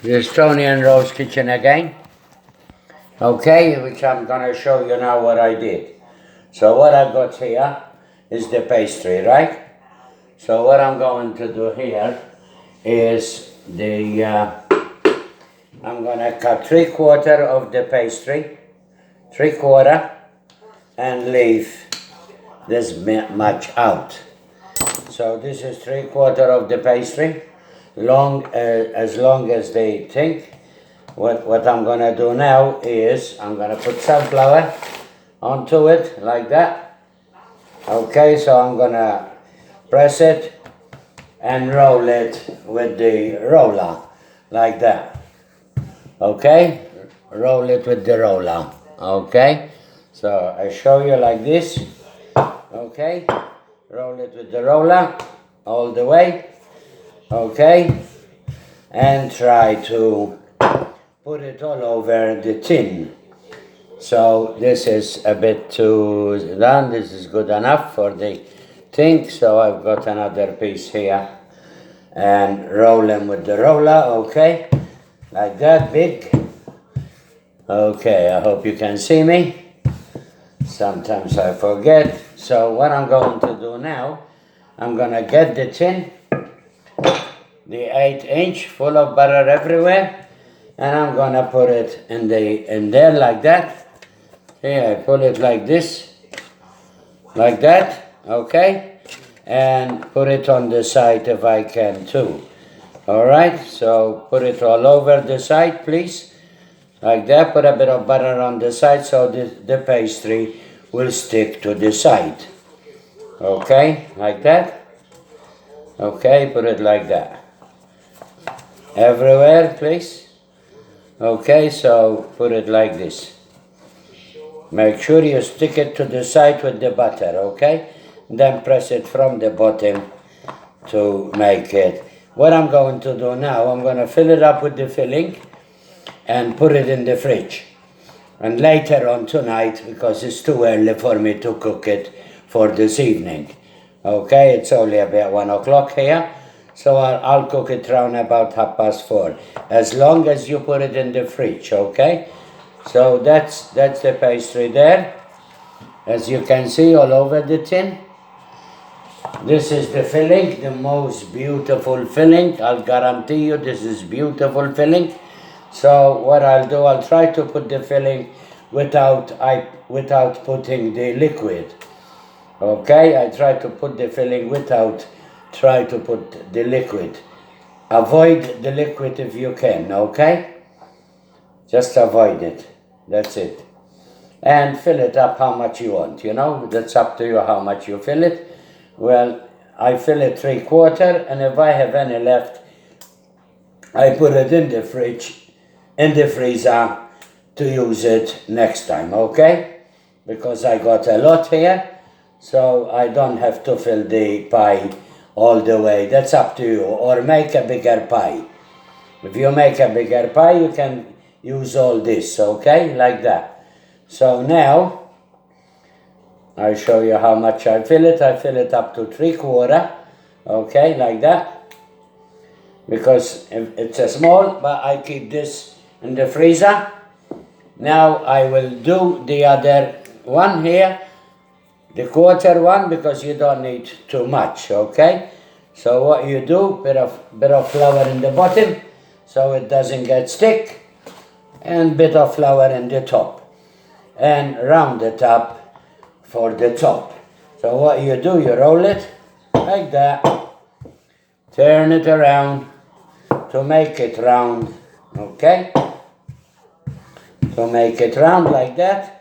This is Tony and Rose Kitchen again. Okay, which I'm gonna show you now what I did. So what I've got here is the pastry, right? So what I'm going to do here is I'm gonna cut 3/4 of the pastry, 3/4, and leave this much out. So this is 3/4 of the pastry, as long as they think. What I'm gonna do now is I'm gonna put some flour onto it like that. Okay, so I'm gonna press it and roll it with the roller like that. Okay, roll it with the roller. Okay, so I show you like this. Okay, roll it with the roller all the way. Okay, and try to put it all over the tin. So this is a bit too done. This is good enough for the thing. So I've got another piece here and roll them with the roller. Okay, like that, big. Okay, I hope you can see me. Sometimes I forget. So what I'm going to do now, I'm gonna get the tin, the 8-inch full of butter everywhere, and I'm gonna put it in there like that. Here I pull it like this, like that, okay, and put it on the side if I can too. All right, so put it all over the side, please, like that. Put a bit of butter on the side so the pastry will stick to the side. Okay, like that. Okay, put it like that. Everywhere, please. Okay, so put it like this. Make sure you stick it to the side with the butter, okay? Then press it from the bottom to make it. What I'm going to do now, I'm going to fill it up with the filling and put it in the fridge. And later on tonight, because it's too early for me to cook it for this evening. Okay, it's only about 1 o'clock here. So I'll cook it around about 4:30, as long as you put it in the fridge, okay? So that's the pastry there, as you can see all over the tin. This is the filling, the most beautiful filling. I'll guarantee you this is beautiful filling. So what I'll do, I'll try to put the filling without putting the liquid. Okay, I try to put the filling without try to put the liquid. Avoid the liquid if you can, okay? Just avoid it. That's it. And fill it up how much you want, you know? That's up to you how much you fill it. Well, I fill it 3/4, and if I have any left, I put it in the fridge, in the freezer, to use it next time, okay? Because I got a lot here, so I don't have to fill the pie all the way. That's up to you. Or make a bigger pie. If you make a bigger pie, you can use all this, okay? Like that. So now, I'll show you how much I fill it. I fill it up to 3/4, okay? Like that. Because it's a small, but I keep this in the freezer. Now I will do the other one here, the 1/4 one, because you don't need too much, okay? So what you do, bit of flour in the bottom, so it doesn't get stick, and bit of flour in the top, and round it up for the top. So what you do, you roll it like that, turn it around to make it round, okay? To make it round like that.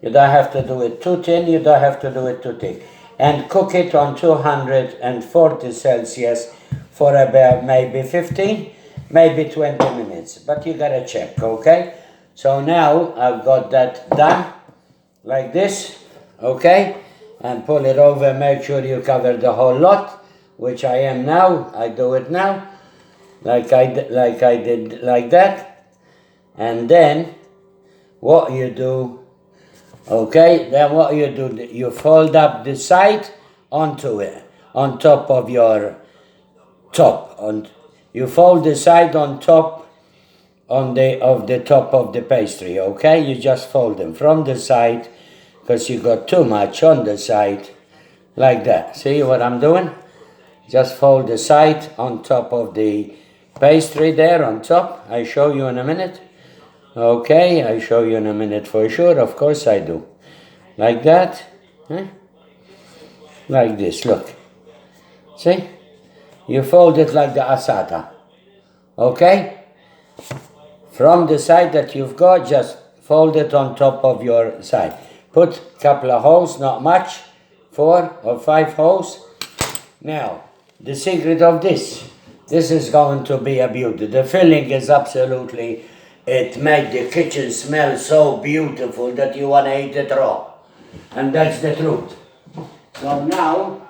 You don't have to do it too thin, you don't have to do it too thick. And cook it on 240 Celsius for about maybe 15, maybe 20 minutes. But you gotta check, okay? So now I've got that done, like this, okay? And pull it over, make sure you cover the whole lot, which I am now. I do it now, like I did like that. And then what you do, okay, then what you do, you fold up the side onto it, on top of your top. you fold the side on top of the top of the pastry, okay? You just fold them from the side, because you got too much on the side, like that. See what I'm doing? Just fold the side on top of the pastry there on top. I show you in a minute. Okay, I show you in a minute for sure. Of course I do. Like that. Like this, look. See? You fold it like the asada. Okay? From the side that you've got, just fold it on top of your side. Put a couple of holes, not much. 4 or 5 holes. Now, the secret of this is going to be a beauty. The filling is absolutely, it made the kitchen smell so beautiful that you want to eat it raw. And that's the truth. So now,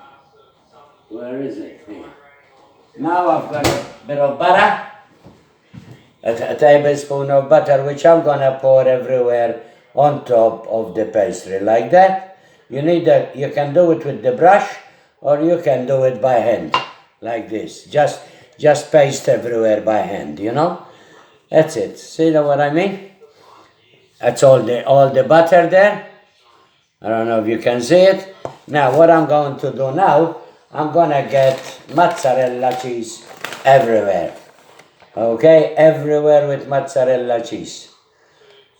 where is it? Here. Now I've got a bit of butter, a tablespoon of butter, which I'm going to pour everywhere on top of the pastry, like that. You can do it with the brush, or you can do it by hand, like this. Just paste everywhere by hand, you know? That's it. See what I mean? That's all the butter there. I don't know if you can see it. Now, what I'm going to do now, I'm going to get mozzarella cheese everywhere. Okay? Everywhere with mozzarella cheese.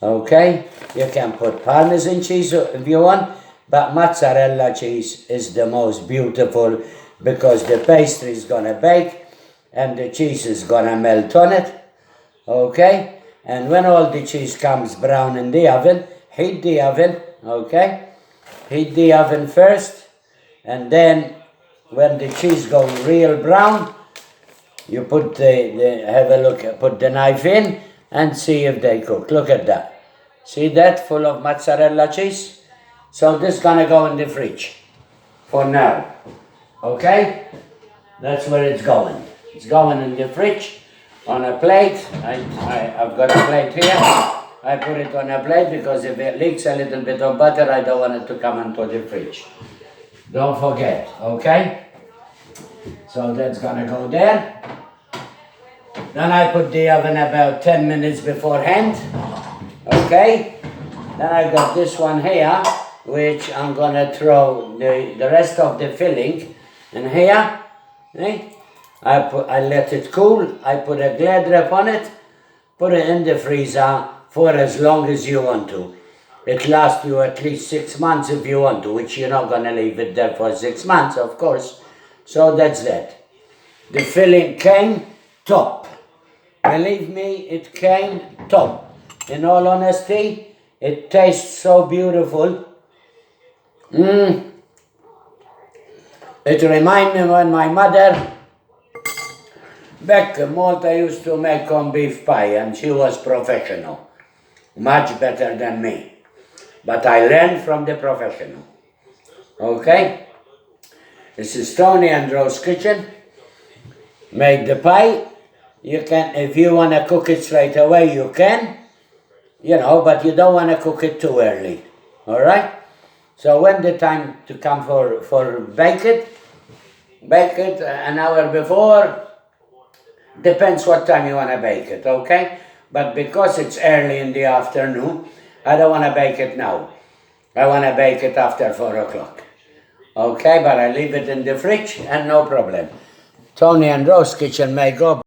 Okay? You can put Parmesan cheese if you want, but mozzarella cheese is the most beautiful, because the pastry is going to bake and the cheese is going to melt on it. Okay? And when all the cheese comes brown in the oven, heat the oven. Okay? Heat the oven first, and then when the cheese goes real brown, you put have a look, put the knife in and see if they cook. Look at that. See that, full of mozzarella cheese? So this is gonna go in the fridge for now. Okay? That's where it's going. It's going in the fridge on a plate. I've got a plate here. I put it on a plate because if it leaks a little bit of butter, I don't want it to come into the fridge. Don't forget, okay? So that's gonna go there. Then I put the oven about 10 minutes beforehand, okay? Then I got this one here, which I'm gonna throw the rest of the filling in here. Okay? I let it cool. I put a Glad wrap on it, put it in the freezer for as long as you want to. It lasts you at least 6 months if you want to, which you're not gonna leave it there for 6 months, of course. So that's that. The filling came top. Believe me, it came top. In all honesty, it tastes so beautiful. It reminds me when my mother back in Malta used to make corned beef pie, and she was professional. Much better than me. But I learned from the professional. Okay? This is Tony and Rose Kitchen. Made the pie. You can, if you want to cook it straight away, you can. You know, but you don't want to cook it too early. Alright? So when the time to come for bake it an hour before. Depends what time you want to bake it, okay? But because it's early in the afternoon, I don't want to bake it now. I want to bake it after 4 o'clock. Okay, but I leave it in the fridge and no problem. Tony and Rose Kitchen may go.